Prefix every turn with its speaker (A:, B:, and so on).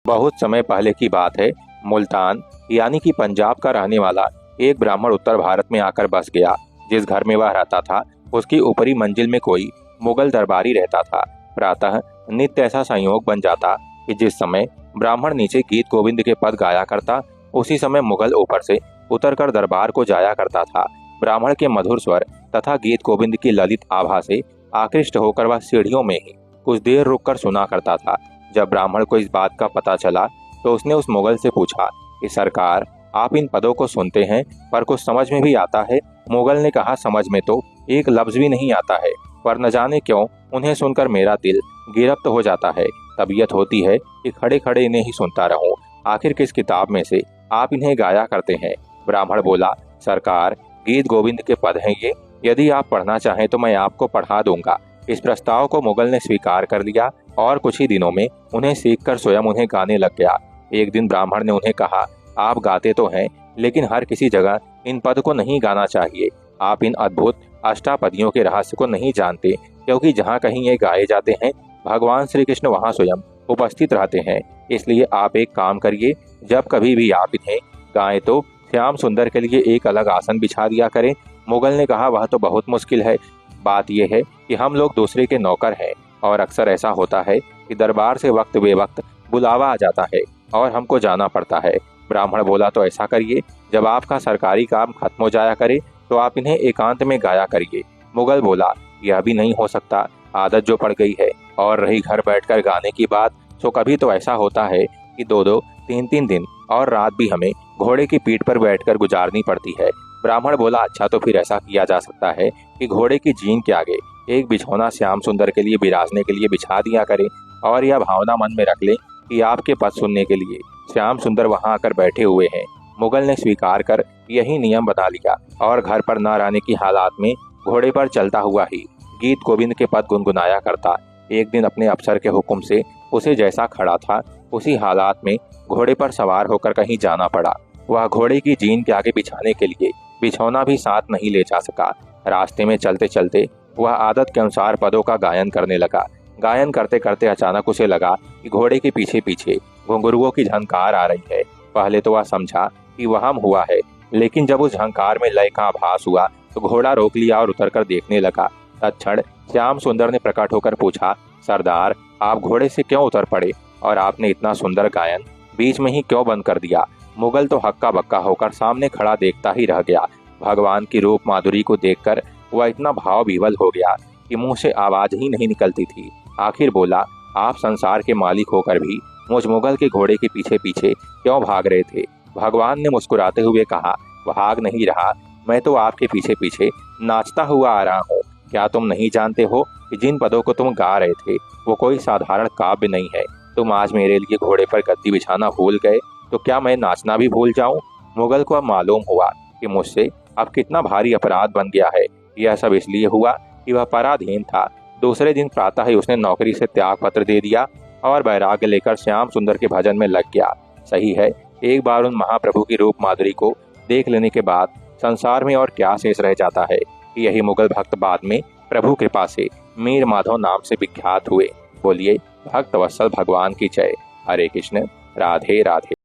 A: बहुत समय पहले की बात है। मुल्तान यानी कि पंजाब का रहने वाला एक ब्राह्मण उत्तर भारत में आकर बस गया। जिस घर में वह रहता था उसकी ऊपरी मंजिल में कोई मुगल दरबारी रहता था। प्रातः नित्य ऐसा संयोग बन जाता कि जिस समय ब्राह्मण नीचे गीत गोविंद के पद गाया करता, उसी समय मुगल ऊपर से उतरकर दरबार को जाया करता था। ब्राह्मण के मधुर स्वर तथा गीत गोविंद की ललित आभा से आकृष्ट होकर वह सीढ़ियों में ही कुछ देर रुककर सुना करता था। जब ब्राह्मण को इस बात का पता चला तो उसने उस मुगल से पूछा कि सरकार, आप इन पदों को सुनते हैं पर कुछ समझ में भी आता है? मुगल ने कहा, समझ में तो एक लफ्ज भी नहीं आता है, पर न जाने क्यों उन्हें सुनकर मेरा दिल गिरफ्त हो जाता है। तबीयत होती है कि खड़े खड़े इन्हें ही सुनता रहूं। आखिर किस किताब में से आप इन्हें गाया करते हैं? ब्राह्मण बोला, सरकार, गीत गोविंद के पद हैं ये। यदि आप पढ़ना चाहें तो मैं आपको पढ़ा दूंगा। इस प्रस्ताव को मुगल ने स्वीकार कर लिया और कुछ ही दिनों में उन्हें सीखकर स्वयं उन्हें गाने लग गया। एक दिन ब्राह्मण ने उन्हें कहा, आप गाते तो हैं लेकिन हर किसी जगह इन पद को नहीं गाना चाहिए। आप इन अद्भुत अष्टापदियों के रहस्य को नहीं जानते, क्योंकि जहाँ कहीं ये गाए जाते हैं भगवान श्री कृष्ण वहाँ स्वयं उपस्थित रहते हैं। इसलिए आप एक काम करिए, जब कभी भी आप इन्हें गाएं तो श्याम सुंदर के लिए एक अलग आसन बिछा दिया करें। मुगल ने कहा, वह तो बहुत मुश्किल है। बात यह है कि हम लोग दूसरे के नौकर हैं और अक्सर ऐसा होता है कि दरबार से वक्त बेवक्त बुलावा आ जाता है और हमको जाना पड़ता है। ब्राह्मण बोला, तो ऐसा करिए, जब आपका सरकारी काम खत्म हो जाया करे तो आप इन्हें एकांत में गाया करिए। मुगल बोला, यह भी नहीं हो सकता, आदत जो पड़ गई है। और रही घर बैठकर गाने की बात, तो कभी तो ऐसा होता है कि 2-2, 3-3 दिन और रात भी हमें घोड़े की पीठ पर बैठकर गुजारनी पड़ती है। ब्राह्मण बोला, अच्छा तो फिर ऐसा किया जा सकता है कि घोड़े की जीन के आगे एक बिछौना श्याम सुंदर के लिए बिराजने के लिए बिछा दिया करें और यह भावना मन में रख लें कि आपके पद सुनने के लिए श्याम सुंदर वहां आकर बैठे हुए हैं। मुगल ने स्वीकार कर यही नियम बना लिया और घर पर न रहने की हालात में घोड़े पर चलता हुआ ही गीत गोविंद के पद गुनगुनाया करता। एक दिन अपने अफसर के हुक्म से उसे जैसा खड़ा था उसी हालात में घोड़े पर सवार होकर कहीं जाना पड़ा। वह घोड़े की जीन के आगे बिछाने के लिए बिछौना भी साथ नहीं ले जा सका। रास्ते में चलते चलते वह आदत के अनुसार पदों का गायन करने लगा। गायन करते करते अचानक उसे लगा कि घोड़े के पीछे पीछे घुंघरुओं की झंकार आ रही है। पहले तो वह समझा कि वहम हुआ है, लेकिन जब उस झंकार में लय का आभास हुआ तो घोड़ा रोक लिया और उतरकर देखने लगा। तत्क्षण श्याम सुंदर ने प्रकट होकर पूछा, सरदार, आप घोड़े से क्यों उतर पड़े और आपने इतना सुंदर गायन बीच में ही क्यों बंद कर दिया? मुगल तो हक्का बक्का होकर सामने खड़ा देखता ही रह गया। भगवान की रूप माधुरी को देखकर वह इतना भाव विवल हो गया कि मुंह से आवाज ही नहीं निकलती थी। आखिर बोला, आप संसार के मालिक होकर भी मुझ मुगल के घोड़े के पीछे पीछे क्यों भाग रहे थे? भगवान ने मुस्कुराते हुए कहा, भाग नहीं रहा, मैं तो आपके पीछे पीछे नाचता हुआ आ रहा हूँ। क्या तुम नहीं जानते हो कि जिन पदों को तुम गा रहे थे वो कोई साधारण काव्य नहीं है? तुम आज मेरे लिए घोड़े पर गद्दी बिछाना भूल गए तो क्या मैं नाचना भी भूल जाऊं? मुगल को अब मालूम हुआ कि मुझसे अब कितना भारी अपराध बन गया है। यह सब इसलिए हुआ कि वह पराधीन था। दूसरे दिन प्रातः ही उसने नौकरी से त्याग पत्र दे दिया और वैराग्य लेकर श्याम सुंदर के भजन में लग गया। सही है, एक बार उन महाप्रभु की रूप माधुरी को देख लेने के बाद संसार में और क्या शेष रह जाता है। यही मुगल भक्त बाद में प्रभु कृपा से मीर माधव नाम से विख्यात हुए। बोलिए भक्त वत्सल भगवान की जय। हरे कृष्ण, राधे राधे।